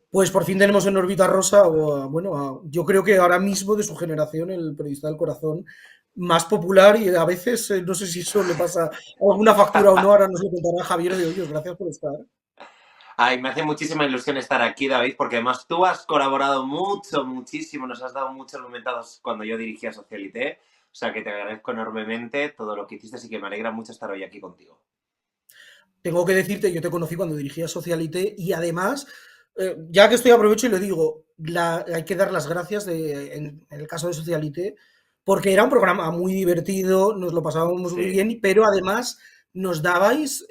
Pues por fin tenemos en órbita rosa, yo creo que ahora mismo de su generación, el periodista del corazón más popular y a veces, no sé si eso le pasa alguna factura o no, ahora nos lo contará Javier de Hoyos, gracias por estar. Ay, me hace muchísima ilusión estar aquí, David, porque además tú has colaborado mucho, muchísimo, nos has dado muchos momentados cuando yo dirigía Socialité, o sea que te agradezco enormemente todo lo que hiciste, así que me alegra mucho estar hoy aquí contigo. Tengo que decirte, yo te conocí cuando dirigía Socialité y además, ya que estoy aprovecho y le digo, hay que dar las gracias en el caso de Socialité, porque era un programa muy divertido, nos lo pasábamos muy Sí. bien, pero además nos dabais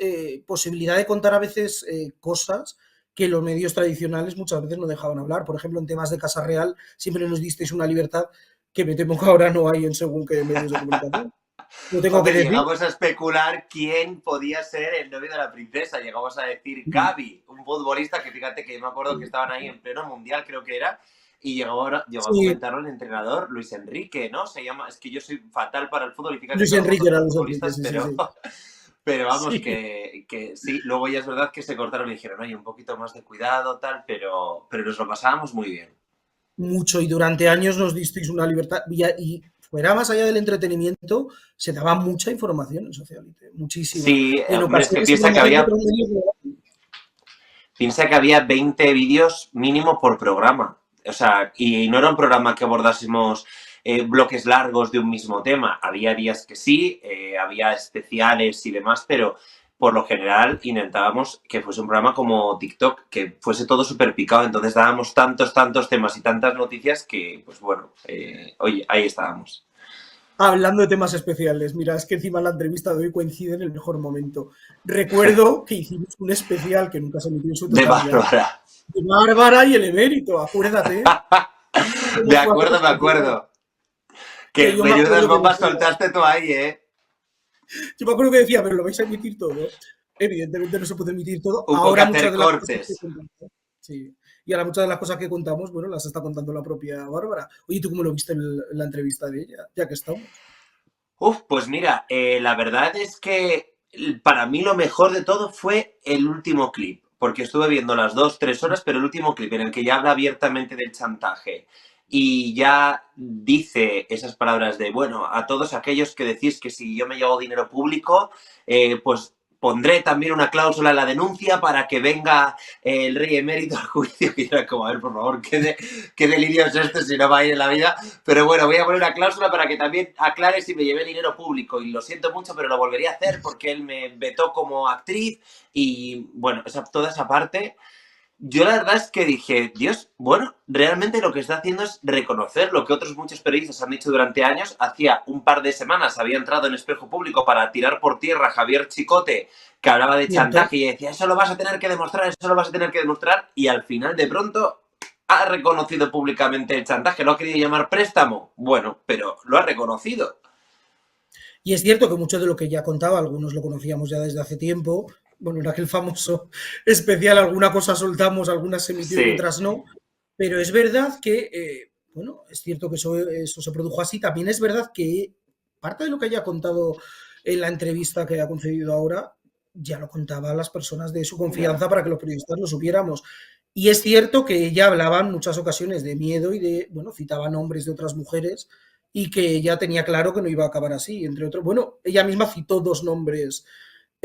posibilidad de contar a veces cosas que los medios tradicionales muchas veces no dejaban hablar. Por ejemplo, en temas de Casa Real siempre nos disteis una libertad que me temo que ahora no hay en según qué medios de comunicación. Lo tengo que Hombre, decir. llegamos a especular quién podía ser el novio de la princesa. Llegamos a decir Gavi, un futbolista que fíjate que yo me acuerdo que estaban ahí en pleno mundial, creo que era, y llegó a Sí, comentarlo el entrenador Luis Enrique, ¿no? Se llama, es que yo soy fatal para el fútbol y fíjate Luis que hago Enrique fotos era con Luis Enrique, futbolistas, sí, sí, pero, sí. pero vamos, Sí, que sí. Luego ya es verdad que se cortaron y dijeron, oye, un poquito más de cuidado, tal, pero nos lo pasábamos muy bien. mucho. Y durante años nos disteis una libertad. Y fuera más allá del entretenimiento, se daba mucha información en Socialite, muchísima. Sí, En hombre, es que ocasiones seguramente que otros medios piensa que había 20 vídeos mínimo por programa. O sea, y no era un programa que abordásemos bloques largos de un mismo tema. Había días que sí, había especiales y demás, pero por lo general intentábamos que fuese un programa como TikTok, que fuese todo súper picado. Entonces dábamos tantos, tantos temas y tantas noticias que, pues bueno, oye, ahí estábamos. hablando de temas especiales. Mira, es que encima la entrevista de hoy coincide en el mejor momento. Recuerdo que hicimos un especial que nunca se emitió en su De totalidad, Bárbara. de Bárbara y el emérito, acuérdate. De Como cuatro acuerdo, me especiales. acuerdo. Que Que yo me menudas acuerdo que bombas decía, soltaste tú ahí, ¿eh? yo me acuerdo que decía, pero lo vais a emitir todo. Evidentemente no se puede emitir todo. Hubo que Ahora hacer muchas de las cosas que cortes. contamos, sí. Y ahora muchas de las cosas que contamos, bueno, las está contando la propia Bárbara. Oye, ¿tú cómo lo viste en la entrevista de ella? Ya que estamos. Uf, pues mira, la verdad es que para mí lo mejor de todo fue el último clip, porque estuve viendo las 2, 3 horas, pero el último clip en el que ya habla abiertamente del chantaje y ya dice esas palabras de, bueno, a todos aquellos que decís que si yo me llevo dinero público, pues pondré también una cláusula en la denuncia para que venga el rey emérito al juicio. Y era como, a ver, por favor, qué delirio es este si no va a ir en la vida. Pero bueno, voy a poner una cláusula para que también aclare si me llevé dinero público. Y lo siento mucho, pero lo volvería a hacer porque él me vetó como actriz. Y bueno, toda esa parte. Yo la verdad es que dije, Dios, bueno, realmente lo que está haciendo es reconocer lo que otros muchos periodistas han dicho durante años. Hacía un par de semanas había entrado en Espejo Público para tirar por tierra a Javier Chicote, que hablaba de Cierto. chantaje y decía, eso lo vas a tener que demostrar, eso lo vas a tener que demostrar. Y al final, de pronto, ha reconocido públicamente el chantaje. ¿Lo ha querido llamar préstamo? Bueno, pero lo ha reconocido. Y es cierto que mucho de lo que ya contaba, algunos lo conocíamos ya desde hace tiempo. Bueno, en aquel famoso especial alguna cosa soltamos, algunas se emitió y Sí, otras no. Pero es verdad que, bueno, es cierto que eso se produjo así. También es verdad que parte de lo que haya contado en la entrevista que ha concedido ahora, ya lo contaba a las personas de su ya. confianza para que los periodistas lo supiéramos. Y es cierto que ella hablaba en muchas ocasiones de miedo y de, bueno, citaba nombres de otras mujeres y que ella tenía claro que no iba a acabar así, entre otros. Bueno, ella misma citó dos nombres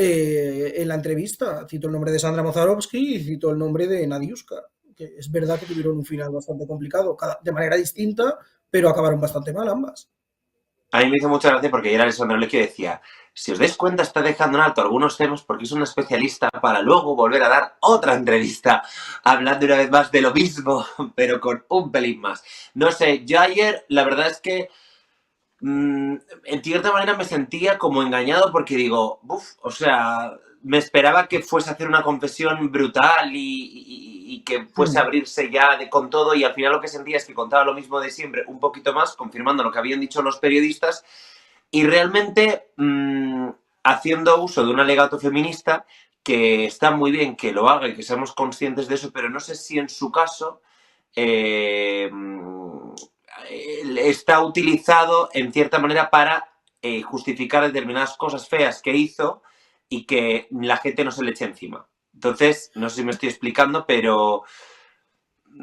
en la entrevista. Citó el nombre de Sandra Mozarovsky y citó el nombre de Nadiuska, que es verdad que tuvieron un final bastante complicado, de manera distinta, pero acabaron bastante mal ambas. A mí me hizo mucha gracia porque ayer Alessandro Lecchio decía, si os dais cuenta está dejando en alto algunos temas porque es un especialista para luego volver a dar otra entrevista hablando una vez más de lo mismo, pero con un pelín más. No sé, yo ayer la verdad es que en cierta manera me sentía como engañado porque digo, uff, o sea, me esperaba que fuese a hacer una confesión brutal y que fuese a Hmm. abrirse ya con todo y al final lo que sentía es que contaba lo mismo de siempre, un poquito más, confirmando lo que habían dicho los periodistas y realmente haciendo uso de un alegato feminista que está muy bien que lo haga y que seamos conscientes de eso, pero no sé si en su caso eh, está utilizado en cierta manera para justificar determinadas cosas feas que hizo y que la gente no se le eche encima. Entonces, no sé si me estoy explicando, pero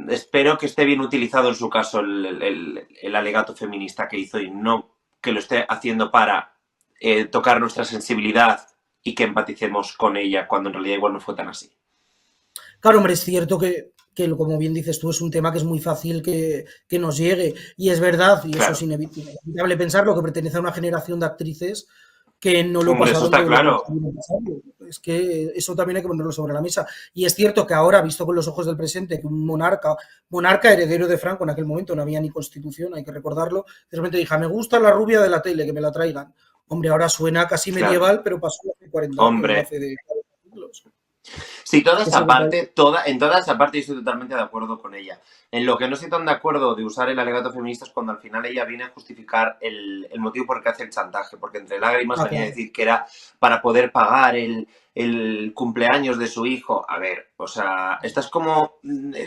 espero que esté bien utilizado en su caso el alegato feminista que hizo y no que lo esté haciendo para tocar nuestra sensibilidad y que empaticemos con ella cuando en realidad igual no fue tan así. Claro, hombre, es cierto que, como bien dices tú, es un tema que es muy fácil que nos llegue. Y es verdad, y eso es Claro. inevitable pensarlo, que pertenece a una generación de actrices que no lo Hombre, eso pasaron está todo lo que claro. estuvieron pasando. Es que eso también hay que ponerlo sobre la mesa. Y es cierto que ahora, visto con los ojos del presente, que un monarca heredero de Franco en aquel momento, no había ni constitución, hay que recordarlo, de repente dije, me gusta la rubia de la tele, que me la traigan. Hombre, ahora suena casi Claro. medieval, pero pasó hace 40 años, no Hombre, hace de 40 siglos. sí, toda Que se esa vota. parte, en toda esa parte yo estoy totalmente de acuerdo con ella. En lo que no estoy tan de acuerdo de usar el alegato feminista es cuando al final ella viene a justificar el motivo por el que hace el chantaje, porque entre lágrimas Ah, venía a claro. decir que era para poder pagar el cumpleaños de su hijo. A ver, o sea, esta es como,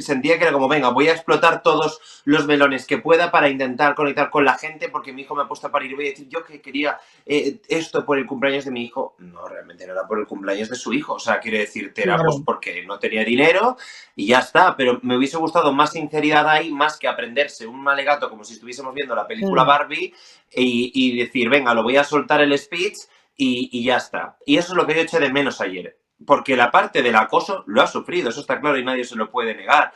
sentía que era como, venga, voy a explotar todos los melones que pueda para intentar conectar con la gente porque mi hijo me ha puesto a parir y voy a decir yo que quería esto por el cumpleaños de mi hijo. No, realmente no era por el cumpleaños de su hijo. O sea, quiere decirte, era pues Claro. porque no tenía dinero y ya está. Pero me hubiese gustado más sinceridad ahí, más que aprenderse un alegato como si estuviésemos viendo la película Mm. Barbie y decir, venga, lo voy a soltar el speech y ya está. Y eso es lo que yo eché de menos ayer. Porque la parte del acoso lo ha sufrido, eso está claro y nadie se lo puede negar.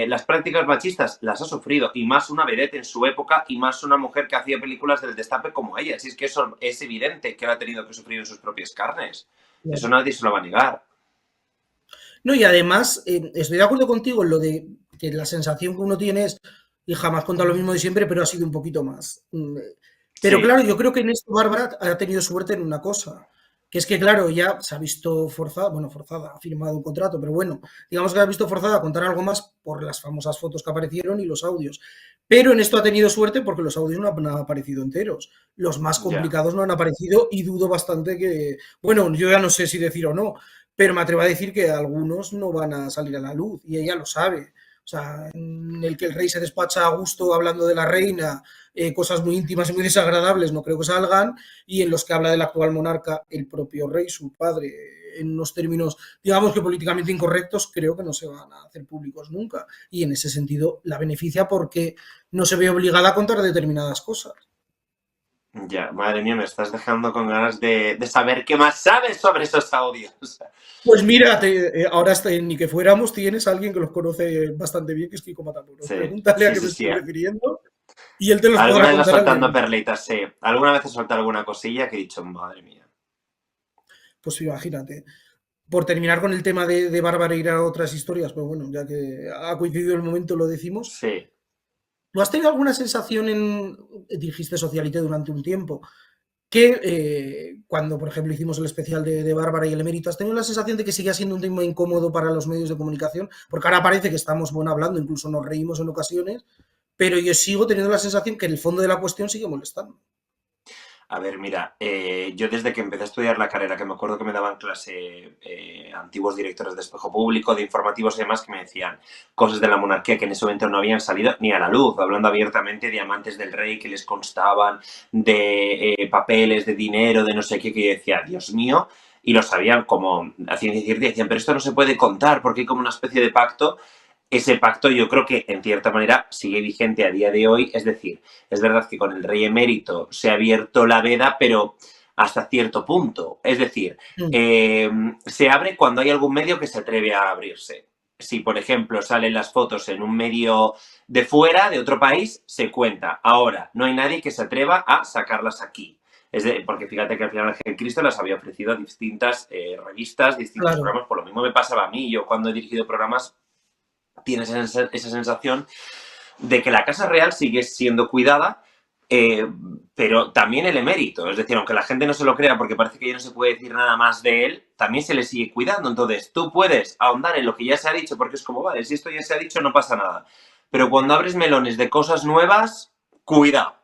Las prácticas machistas las ha sufrido, y más una vedette en su época, y más una mujer que hacía películas del destape como ella. Así es que eso es evidente que lo ha tenido que sufrir en sus propias carnes. Eso Claro. nadie se lo va a negar. No, y además, estoy de acuerdo contigo en lo de que la sensación que uno tiene es, y jamás cuenta lo mismo de siempre, pero ha sido un poquito más. Pero Sí, claro, yo creo que en esto Bárbara ha tenido suerte en una cosa, que es que, claro, ya se ha visto forzada, bueno, forzada, ha firmado un contrato, pero bueno, digamos que ha visto forzada a contar algo más por las famosas fotos que aparecieron y los audios. Pero en esto ha tenido suerte porque los audios no han aparecido enteros. Los más ya. complicados no han aparecido y dudo bastante que, bueno, yo ya no sé si decir o no, pero me atrevo a decir que algunos no van a salir a la luz y ella lo sabe. O sea, en el que el rey se despacha a gusto hablando de la reina, cosas muy íntimas y muy desagradables no creo que salgan, y en los que habla del actual monarca el propio rey, su padre, en unos términos, digamos que políticamente incorrectos, creo que no se van a hacer públicos nunca. Y en ese sentido la beneficia porque no se ve obligada a contar determinadas cosas. Ya, madre mía, me estás dejando con ganas de saber qué más sabes sobre esos audios. Pues mira, ahora ni que fuéramos, tienes a alguien que los conoce bastante bien, que es Kiko Matamoros. Sí, Pregúntale a sí, qué sí, me sí. estoy refiriendo y él te los Alguna podrá vez va contar al soltando dedillo. perlitas, sí. Alguna vez he soltado alguna cosilla que he dicho, madre mía. Pues imagínate. Por terminar con el tema de Bárbara e ir a otras historias, pero bueno, ya que ha coincidido el momento, lo decimos. Sí. ¿Tú has tenido alguna sensación dijiste socialité durante un tiempo, que cuando, por ejemplo, hicimos el especial de Bárbara y el emérito, has tenido la sensación de que sigue siendo un tema incómodo para los medios de comunicación? Porque ahora parece que estamos, bueno, hablando, incluso nos reímos en ocasiones, pero yo sigo teniendo la sensación que el fondo de la cuestión sigue molestando. A ver, mira, yo desde que empecé a estudiar la carrera, que me acuerdo que me daban clase antiguos directores de Espejo Público, de informativos y demás, que me decían cosas de la monarquía que en ese momento no habían salido ni a la luz, hablando abiertamente de amantes del rey que les constaban, de papeles, de dinero, de no sé qué, que yo decía, Dios mío, y lo sabían como a ciencia cierta, y decían, pero esto no se puede contar porque hay como una especie de pacto. Ese pacto yo creo que en cierta manera sigue vigente a día de hoy, es decir, es verdad que con el rey emérito se ha abierto la veda, pero hasta cierto punto. Es decir, Mm. se abre cuando hay algún medio que se atreve a abrirse. Si, por ejemplo, salen las fotos en un medio de fuera, de otro país, se cuenta. Ahora, no hay nadie que se atreva a sacarlas aquí. Porque fíjate que al final el Cristo las había ofrecido a distintas revistas, distintos Claro. programas. Por lo mismo me pasaba a mí. Yo cuando he dirigido programas tienes esa sensación de que la Casa Real sigue siendo cuidada, pero también el emérito. Es decir, aunque la gente no se lo crea porque parece que ya no se puede decir nada más de él, también se le sigue cuidando. Entonces, tú puedes ahondar en lo que ya se ha dicho porque es como, vale, si esto ya se ha dicho no pasa nada. Pero cuando abres melones de cosas nuevas, cuidado.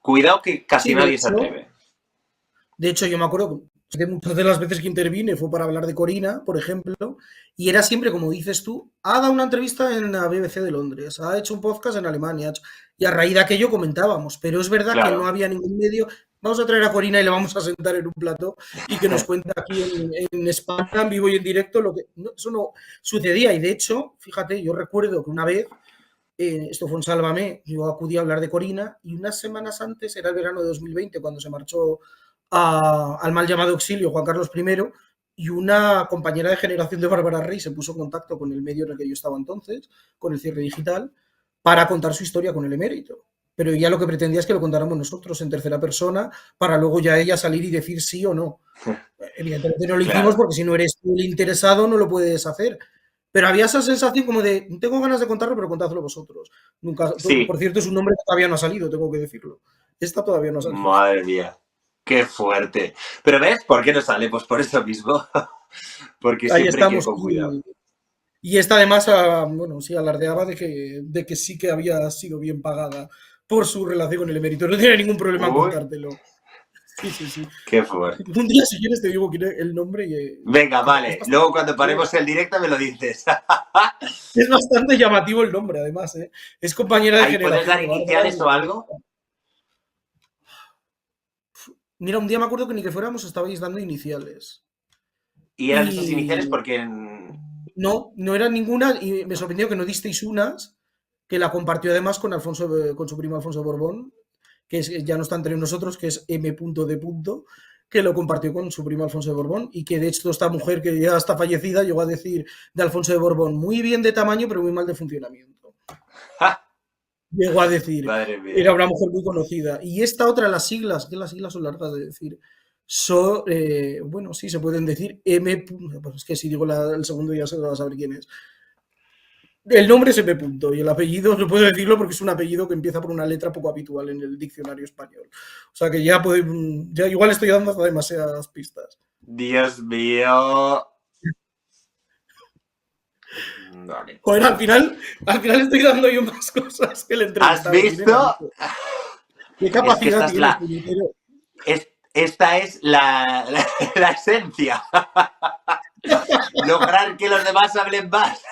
Cuidado que casi Sí, nadie se atreve. de hecho, yo me acuerdo que muchas de las veces que intervine fue para hablar de Corina, por ejemplo, y era siempre, como dices tú, ha dado una entrevista en la BBC de Londres, ha hecho un podcast en Alemania, y a raíz de aquello comentábamos, pero es verdad que no Claro. había ningún medio. vamos a traer a Corina y le vamos a sentar en un plato y que nos cuente aquí en España, en vivo y en directo, lo que no, eso no sucedía. Y de hecho, fíjate, yo recuerdo que una vez, esto fue en Sálvame, yo acudí a hablar de Corina y unas semanas antes, era el verano de 2020, cuando se marchó al mal llamado exilio Juan Carlos I, y una compañera de generación de Bárbara Rey se puso en contacto con el medio en el que yo estaba entonces, con el Cierre Digital, para contar su historia con el emérito. Pero ella lo que pretendía es que lo contáramos nosotros en tercera persona para luego ya ella salir y decir sí o no. Evidentemente no lo hicimos Claro. porque si no eres tú el interesado no lo puedes hacer. Pero había esa sensación como de, tengo ganas de contarlo, pero contadlo vosotros. Nunca, por Sí, cierto, es un nombre que todavía no ha salido, tengo que decirlo. Esta todavía no ha salido. madre mía. Qué fuerte. Pero ¿ves por qué no sale? Pues por eso mismo. Porque Ahí siempre hay que ir estamos. con cuidado. Y esta además, bueno, sí, alardeaba de que sí que había sido bien pagada por su relación con el emérito. No tiene ningún problema en Uy, contártelo. Sí, sí, sí. qué fuerte. Un día, si quieres, te digo el nombre Venga, es vale. bastante, Luego cuando paremos el directo me lo dices. es bastante llamativo el nombre, además, ¿eh? Es compañera de ¿Ahí puedes generación dar de Bárbara. iniciales o algo? Mira, un día me acuerdo que ni que fuéramos estabais dando iniciales. Y eran esas iniciales Y porque... no, no era ninguna, y me sorprendió que no disteis unas, que la compartió además con Alfonso, con su primo Alfonso de Borbón, que ya no está entre nosotros, que es M. D. Que lo compartió con su primo Alfonso de Borbón, y que de hecho esta mujer que ya está fallecida llegó a decir de Alfonso de Borbón, muy bien de tamaño, pero muy mal de funcionamiento. ¡Ja! Llegó a decir, Madre era mía. una mujer muy conocida. Y esta otra, las siglas, que las siglas son largas de decir, son, bueno, sí, se pueden decir M. Pues es que si digo el segundo ya se va a saber quién es. El nombre es M. Y el apellido, no puedo decirlo porque es un apellido que empieza por una letra poco habitual en el diccionario español. O sea que ya igual estoy dando hasta demasiadas pistas. Dios mío. Vale. Joder, al final estoy dando yo más cosas que el ¿Has entrevistado. Tiene visto? talento. ¿Qué Es que capacidad esta es tiene, la... puñetero? esta es la esencia. Lograr que los demás hablen más.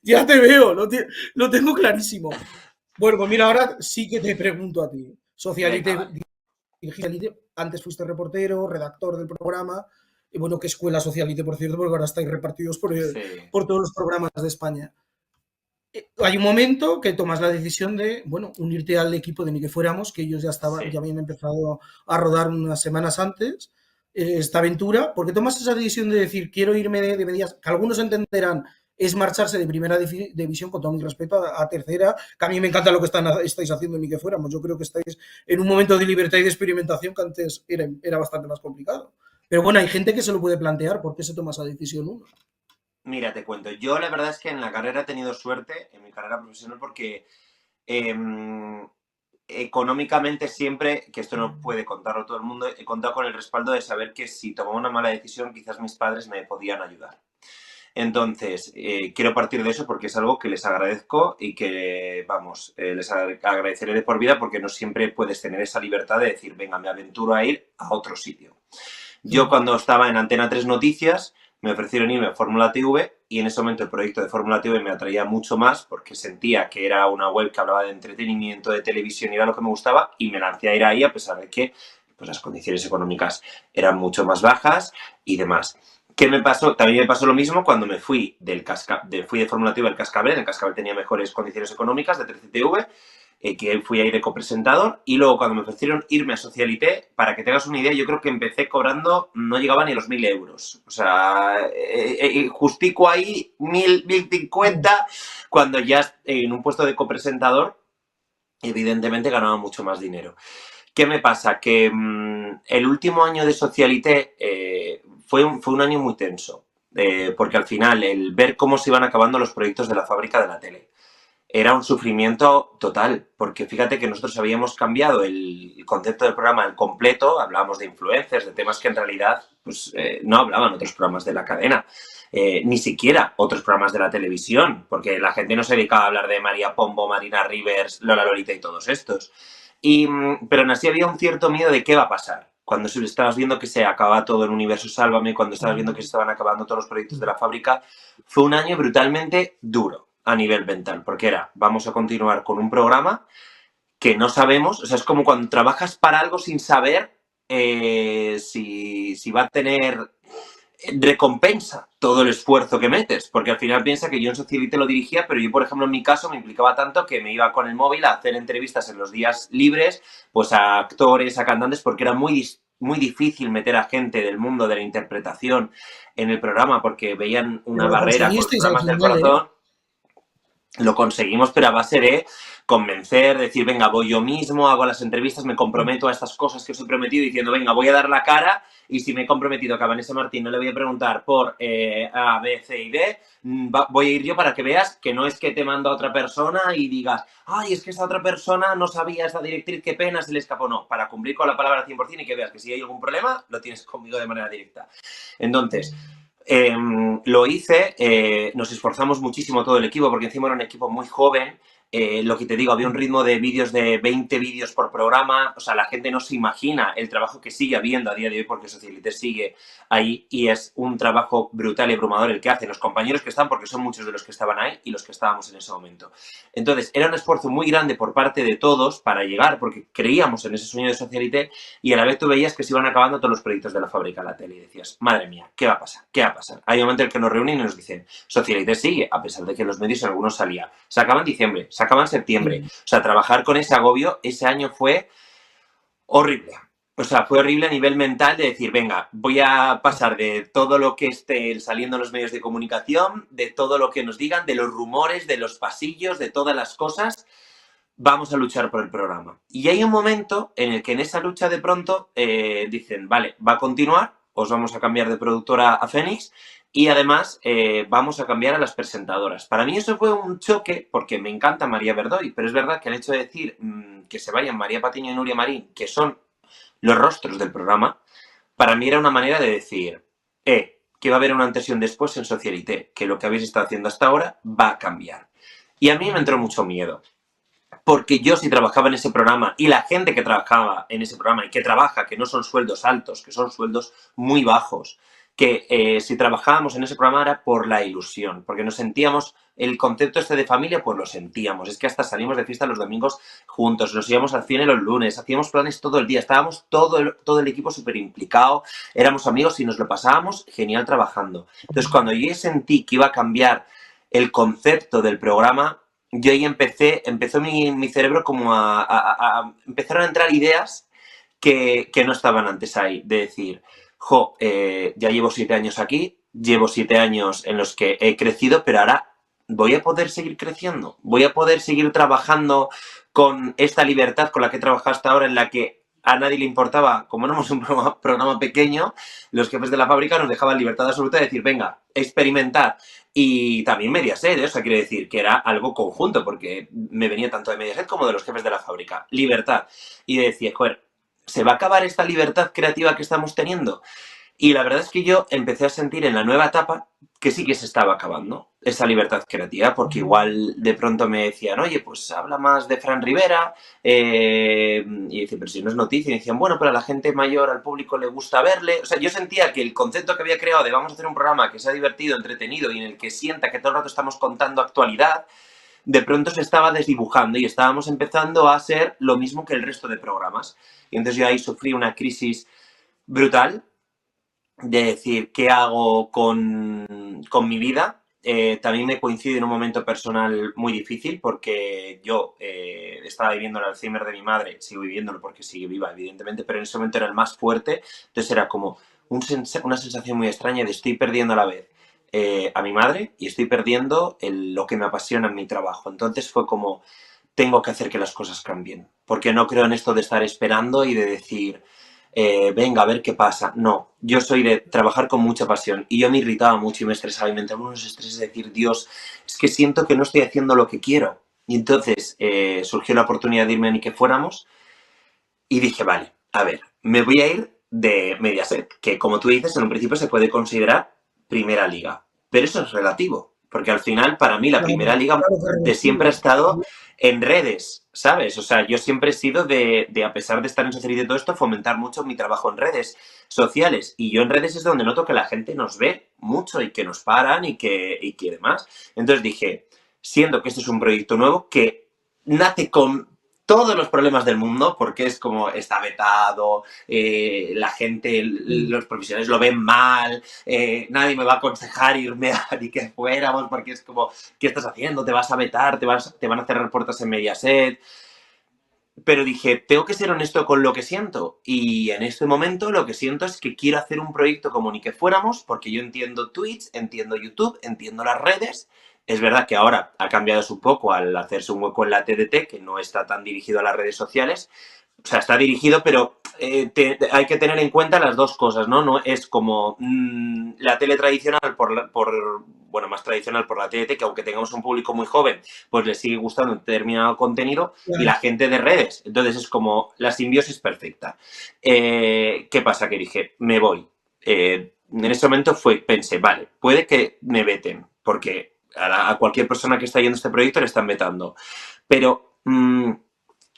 Ya te veo, lo tengo clarísimo. Bueno, pues mira, ahora sí que te pregunto a ti. Venga, Socialite, vale. antes fuiste reportero, redactor del programa, y bueno, qué escuela Socialite, por cierto, porque ahora estáis repartidos Sí, por todos los programas de España. Hay un momento que tomas la decisión de, bueno, unirte al equipo de Ni que fuéramos, que ellos ya sí. habían empezado a rodar unas semanas antes esta aventura, porque tomas esa decisión de decir, quiero irme de medias, que algunos entenderán es marcharse de primera división, con todo mi respeto, a tercera, que a mí me encanta lo que estáis haciendo en Ni que fuéramos. Yo creo que estáis en un momento de libertad y de experimentación que antes era bastante más complicado. Pero bueno, hay gente que se lo puede plantear, ¿por qué se toma esa decisión uno? Mira, te cuento. Yo la verdad es que en la carrera he tenido suerte, en mi carrera profesional, porque económicamente siempre, que esto no puede contarlo todo el mundo, he contado con el respaldo de saber que si tomaba una mala decisión, quizás mis padres me podían ayudar. Entonces, quiero partir de eso porque es algo que les agradezco y que, vamos, les agradeceré de por vida porque no siempre puedes tener esa libertad de decir, venga, me aventuro a ir a otro sitio. Yo cuando estaba en Antena 3 Noticias me ofrecieron irme a Fórmula TV y en ese momento el proyecto de Fórmula TV me atraía mucho más porque sentía que era una web que hablaba de entretenimiento, de televisión y era lo que me gustaba y me lancé a ir ahí a pesar de que pues, las condiciones económicas eran mucho más bajas y demás. ¿Qué me pasó? También me pasó lo mismo cuando me fui fui de Fórmula TV al Cascabel. En el Cascabel tenía mejores condiciones económicas de 13TV, que fui ahí de copresentador. Y luego cuando me ofrecieron irme a Socialité, para que tengas una idea, yo creo que empecé cobrando, no llegaba ni a los 1.000 euros. O sea, justico ahí 1.050, cuando ya en un puesto de copresentador, evidentemente ganaba mucho más dinero. ¿Qué me pasa? Que el último año de Socialité fue un año muy tenso, porque al final el ver cómo se iban acabando los proyectos de la fábrica de la tele era un sufrimiento total, porque fíjate que nosotros habíamos cambiado el concepto del programa al completo, hablábamos de influencers, de temas que en realidad pues, no hablaban otros programas de la cadena, ni siquiera otros programas de la televisión, porque la gente no se dedicaba a hablar de María Pombo, Marina Rivers, Lola Lolita y todos estos. Pero aún así había un cierto miedo de qué va a pasar. Cuando estabas viendo que se acababa todo el universo Sálvame, cuando estabas viendo que se estaban acabando todos los proyectos de la fábrica, fue un año brutalmente duro a nivel mental, porque era, vamos a continuar con un programa que no sabemos, o sea, es como cuando trabajas para algo sin saber si va a tener recompensa todo el esfuerzo que metes, porque al final piensa que yo en Socialite lo dirigía, pero yo, por ejemplo, en mi caso me implicaba tanto que me iba con el móvil a hacer entrevistas en los días libres, pues a actores, a cantantes, porque era muy difícil meter a gente del mundo de la interpretación en el programa, porque veían una Pero lo barrera con los conseguisteis al programas del final, ¿eh? corazón. Lo conseguimos, pero a base de convencer, decir, venga, voy yo mismo, hago las entrevistas, me comprometo a estas cosas que os he prometido, diciendo, venga, voy a dar la cara, y si me he comprometido que a Vanessa Martín no le voy a preguntar por A, B, C y D, voy a ir yo para que veas que no es que te mando a otra persona y digas, ay, es que esta otra persona no sabía esta directriz, qué pena, se le escapó. No, para cumplir con la palabra al 100% y que veas que si hay algún problema, lo tienes conmigo de manera directa. Entonces, lo hice, nos esforzamos muchísimo todo el equipo, porque encima era un equipo muy joven. Lo que te digo, había un ritmo de vídeos de 20 vídeos por programa. O sea, la gente no se imagina el trabajo que sigue habiendo a día de hoy, porque Socialite sigue ahí y es un trabajo brutal y abrumador el que hacen los compañeros que están, porque son muchos de los que estaban ahí y los que estábamos en ese momento. Entonces, era un esfuerzo muy grande por parte de todos para llegar, porque creíamos en ese sueño de Socialite, y a la vez tú veías que se iban acabando todos los proyectos de la fábrica a la tele y decías, madre mía, ¿qué va a pasar? ¿Qué va a pasar? Hay un momento en el que nos reúnen y nos dicen, Socialite sigue, a pesar de que en los medios en algunos salía, se acaba en diciembre, se acaba en septiembre. O sea, trabajar con ese agobio ese año fue horrible. O sea, fue horrible a nivel mental de decir, venga, voy a pasar de todo lo que esté saliendo en los medios de comunicación, de todo lo que nos digan, de los rumores, de los pasillos, de todas las cosas, vamos a luchar por el programa. Y hay un momento en el que en esa lucha de pronto dicen, vale, va a continuar, os vamos a cambiar de productora a Fénix y además vamos a cambiar a las presentadoras. Para mí eso fue un choque porque me encanta María Verdoy, pero es verdad que el hecho de decir que se vayan María Patiño y Nuria Marín, que son los rostros del programa, para mí era una manera de decir, que va a haber una antes y un después en Socialite, que lo que habéis estado haciendo hasta ahora va a cambiar. Y a mí me entró mucho miedo. Porque yo si trabajaba en ese programa y la gente que trabajaba en ese programa y que trabaja, que no son sueldos altos, que son sueldos muy bajos, que si trabajábamos en ese programa era por la ilusión, porque nos sentíamos, el concepto este de familia, pues lo sentíamos. Es que hasta salimos de fiesta los domingos juntos, nos íbamos al cine los lunes, hacíamos planes todo el día, estábamos todo el equipo súper implicado, éramos amigos y nos lo pasábamos genial trabajando. Entonces cuando yo sentí que iba a cambiar el concepto del programa, yo ahí empezó mi cerebro como empezaron a entrar ideas que no estaban antes ahí, de decir, ya llevo 7 años aquí, llevo 7 años en los que he crecido, pero ahora voy a poder seguir creciendo, voy a poder seguir trabajando con esta libertad con la que he trabajado hasta ahora, en la que a nadie le importaba, como éramos un programa pequeño, los jefes de la fábrica nos dejaban libertad absoluta de decir, venga, experimentar. Y también Mediaset, o sea, quiere decir que era algo conjunto, porque me venía tanto de Mediaset como de los jefes de la fábrica. Libertad. Y decía, joder, ¿se va a acabar esta libertad creativa que estamos teniendo? Y la verdad es que yo empecé a sentir en la nueva etapa que sí que se estaba acabando esa libertad creativa, porque igual de pronto me decían, oye, pues habla más de Fran Rivera, y decía, pero si no es noticia, y decían, bueno, pero a la gente mayor, al público le gusta verle. O sea, yo sentía que el concepto que había creado de vamos a hacer un programa que sea divertido, entretenido y en el que sienta que todo el rato estamos contando actualidad, de pronto se estaba desdibujando y estábamos empezando a ser lo mismo que el resto de programas. Y entonces yo ahí sufrí una crisis brutal de decir qué hago con mi vida. También me coincide en un momento personal muy difícil porque yo estaba viviendo el Alzheimer de mi madre, sigo viviéndolo porque sigue viva, evidentemente, pero en ese momento era el más fuerte, entonces era como una sensación muy extraña de estoy perdiendo a la vez a mi madre y estoy perdiendo lo que me apasiona en mi trabajo. Entonces fue como, tengo que hacer que las cosas cambien, porque no creo en esto de estar esperando y de decir venga, a ver qué pasa. No, yo soy de trabajar con mucha pasión y yo me irritaba mucho y me estresaba y me entraban unos estreses de decir, Dios, es que siento que no estoy haciendo lo que quiero. Y entonces surgió la oportunidad de irme a Ni que fuéramos y dije, vale, a ver, me voy a ir de Mediaset, que como tú dices, en un principio se puede considerar primera liga, pero eso es relativo, porque al final para mí la Claro, primera liga claro que es de siempre ha relativo. estado en redes, ¿sabes? O sea, yo siempre he sido a pesar de estar en Socialite y todo esto, fomentar mucho mi trabajo en redes sociales. Y yo en redes es donde noto que la gente nos ve mucho y que nos paran y que demás. Entonces dije, siendo que este es un proyecto nuevo que nace con todos los problemas del mundo, porque es como está vetado, la gente, los profesionales lo ven mal, nadie me va a aconsejar irme a ni que fuéramos, porque es como, ¿qué estás haciendo? ¿Te vas a vetar? ¿Te van a cerrar puertas en Mediaset? Pero dije, tengo que ser honesto con lo que siento. Y en este momento lo que siento es que quiero hacer un proyecto como ni que fuéramos, porque yo entiendo Twitch, entiendo YouTube, entiendo las redes. Es verdad que ahora ha cambiado su poco al hacerse un hueco en la TDT, que no está tan dirigido a las redes sociales. O sea, está dirigido, pero hay que tener en cuenta las dos cosas, ¿no? No es como la tele tradicional bueno, más tradicional por la TDT, que aunque tengamos un público muy joven, pues le sigue gustando un determinado contenido, y Claro. la gente de redes. Entonces es como la simbiosis perfecta. ¿Qué pasa? Que dije, me voy. En ese momento pensé, vale, puede que me veten, porque a cualquier persona que está yendo a este proyecto le están vetando. Pero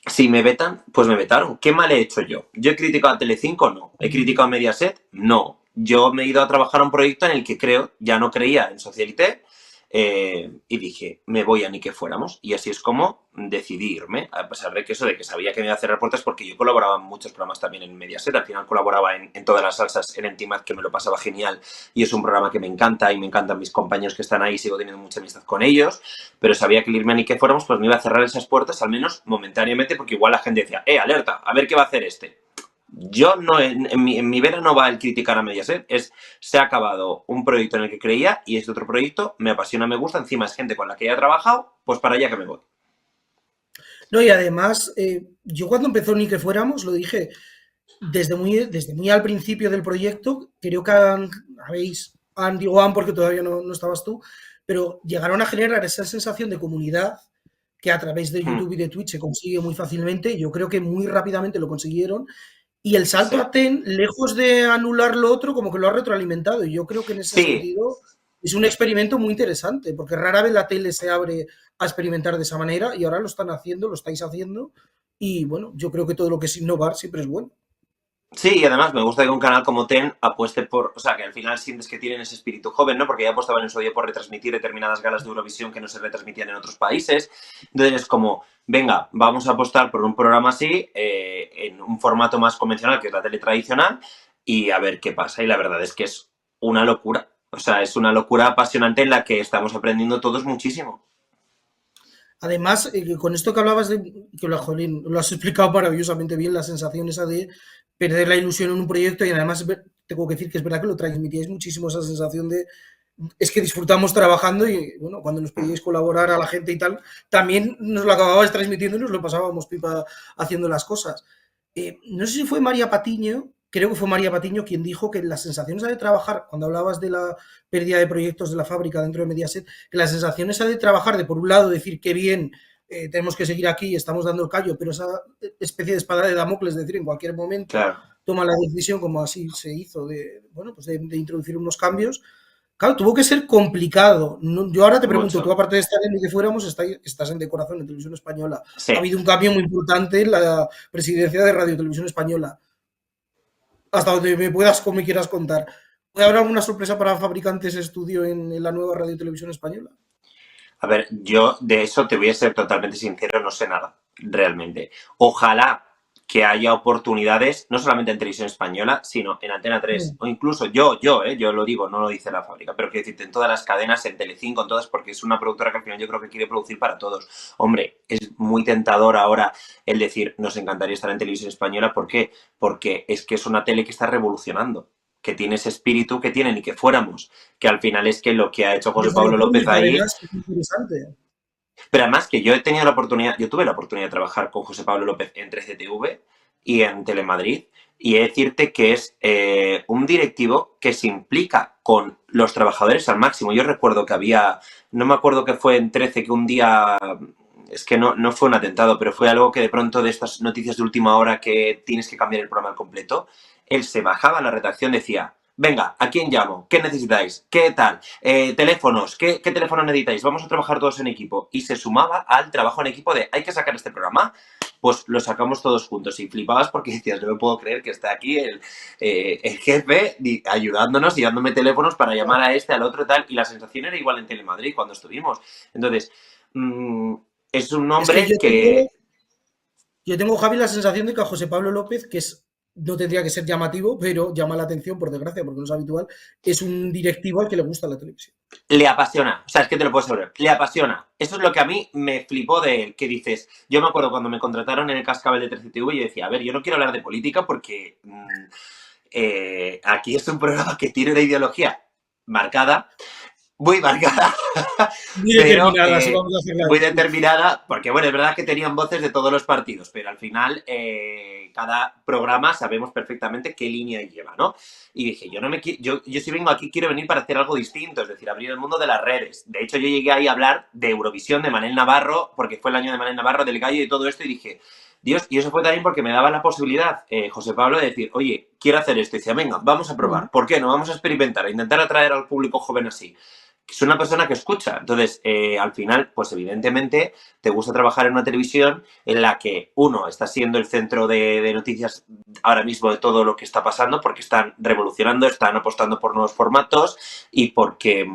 si me vetan, pues me vetaron. ¿Qué mal he hecho yo? ¿Yo he criticado a Telecinco? No. ¿He criticado a Mediaset? No. Yo me he ido a trabajar a un proyecto en el que ya no creía en Socialité, y dije, me voy a ni que fuéramos. Y así es como decidí irme, a pesar de que sabía que me iba a cerrar puertas, porque yo colaboraba en muchos programas también en Mediaset. Al final colaboraba en Todas las Salsas, en Intimad, que me lo pasaba genial, y es un programa que me encanta, y me encantan mis compañeros que están ahí, sigo teniendo mucha amistad con ellos, pero sabía que el irme a ni que fuéramos, pues me iba a cerrar esas puertas, al menos momentáneamente, porque igual la gente decía, alerta, a ver qué va a hacer este. Yo no, en mi vera no va el criticar a Mediaset, se ha acabado un proyecto en el que creía, y este otro proyecto me apasiona, me gusta, encima es gente con la que ya he trabajado, pues para allá que me voy. No, y además, yo cuando empezó Ni que fuéramos, lo dije desde muy al principio del proyecto, creo que Andy o Anne, porque todavía no estabas tú, pero llegaron a generar esa sensación de comunidad que a través de Hmm, YouTube y de Twitch se consigue muy fácilmente. Yo creo que muy rápidamente lo consiguieron. Y el salto sí. a TEN, lejos de anular lo otro, como que lo ha retroalimentado. Y yo creo que en ese Sí, sentido es un experimento muy interesante, porque rara vez la tele se abre a experimentar de esa manera y ahora lo están haciendo, lo estáis haciendo. Y bueno, yo creo que todo lo que es innovar siempre es bueno. sí, y además me gusta que un canal como TEN apueste por, o sea, que al final sientes que tienen ese espíritu joven, ¿no? Porque ya apostaban en su día por retransmitir determinadas galas de Eurovisión que no se retransmitían en otros países. Entonces es como, venga, vamos a apostar por un programa así, en un formato más convencional, que es la tele tradicional, y a ver qué pasa. Y la verdad es que es una locura. O sea, es una locura apasionante en la que estamos aprendiendo todos muchísimo. Además, con esto que hablabas que jolín, lo has explicado maravillosamente bien, la sensación esa de perder la ilusión en un proyecto y además tengo que decir que es verdad que lo transmitíais muchísimo esa sensación de es que disfrutamos trabajando y bueno, cuando nos pedíais colaborar a la gente y tal, también nos lo acababais transmitiendo y nos lo pasábamos pipa haciendo las cosas. No sé si fue María Patiño, creo que fue María Patiño quien dijo que las sensaciones de trabajar, cuando hablabas de la pérdida de proyectos de la fábrica dentro de Mediaset, que las sensaciones de trabajar, de por un lado decir qué bien, tenemos que seguir aquí, estamos dando el callo, pero esa especie de espada de Damocles, es decir, en cualquier momento Claro. toma la decisión, como así se hizo, bueno, pues de introducir unos cambios. Claro, tuvo que ser complicado. Yo ahora te pregunto, tú Mucho. aparte de estar en el que fuéramos, estás en Decoración en Televisión Española. Ha Sí. habido un cambio muy importante en la presidencia de Radio Televisión Española. Hasta donde me puedas o me quieras contar. ¿Puede haber alguna sorpresa para Fabricantes Estudio en la nueva Radio Televisión Española? A ver, yo de eso te voy a ser totalmente sincero, no sé nada, realmente. Ojalá que haya oportunidades, no solamente en televisión española, sino en Antena 3, Mm. o incluso yo lo digo, no lo dice la fábrica, pero quiero decirte, en todas las cadenas, en Telecinco, en todas, porque es una productora que al final yo creo que quiere producir para todos. Hombre, es muy tentador ahora el decir, nos encantaría estar en televisión española, ¿por qué? Porque es que es una tele que está revolucionando, que tiene ese espíritu que tienen y que fuéramos, que al final es que lo que ha hecho José Desde Pablo formas López y ahí. cadenas, que es interesante. Pero además que yo he tenido la oportunidad, yo tuve la oportunidad de trabajar con José Pablo López en 13TV y en Telemadrid, y he de decirte que es un directivo que se implica con los trabajadores al máximo. Yo recuerdo que no me acuerdo que fue en 13, que un día, es que no fue un atentado, pero fue algo que de pronto, de estas noticias de última hora que tienes que cambiar el programa al completo, él se bajaba a la redacción, decía, venga, ¿a quién llamo? ¿Qué necesitáis? ¿Qué tal? Teléfonos, ¿qué teléfono necesitáis? Vamos a trabajar todos en equipo. Y se sumaba al trabajo en equipo de, hay que sacar este programa, pues lo sacamos todos juntos. Y flipabas porque decías, no me puedo creer que está aquí el jefe ayudándonos y dándome teléfonos para llamar a este, al otro, tal. Y la sensación era igual en Telemadrid cuando estuvimos. Entonces, es un Es que hombre yo tengo, que... Yo tengo, Javi, la sensación de que a José Pablo López, que es, no tendría que ser llamativo, pero llama la atención, por desgracia, porque no es habitual, es un directivo al que le gusta la televisión. Le apasiona, o sea, es que te lo puedo asegurar, le apasiona. Eso es lo que a mí me flipó de él, que dices, yo me acuerdo cuando me contrataron en el Cascabel de 13TV, yo decía, a ver, yo no quiero hablar de política porque aquí es un programa que tiene una ideología marcada, muy marcada, Muy pero determinada, si vamos a hacerla muy así. determinada, porque bueno, es verdad que tenían voces de todos los partidos, pero al final cada programa sabemos perfectamente qué línea lleva, ¿no? Y dije, yo no me yo si vengo aquí quiero venir para hacer algo distinto, es decir, abrir el mundo de las redes. De hecho, yo llegué ahí a hablar de Eurovisión, de Manel Navarro, porque fue el año de Manel Navarro, del Gallo y todo esto, y dije, Dios, y eso fue también porque me daba la posibilidad, José Pablo, de decir, oye, quiero hacer esto. Y decía, venga, vamos a probar. ¿Por qué no? Vamos a experimentar, a intentar atraer al público joven así. Es una persona que escucha. Entonces, al final, pues evidentemente te gusta trabajar en una televisión en la que uno está siendo el centro de noticias ahora mismo de todo lo que está pasando, porque están revolucionando, están apostando por nuevos formatos y porque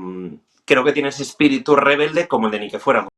creo que tiene ese espíritu rebelde como el de ni que fuéramos.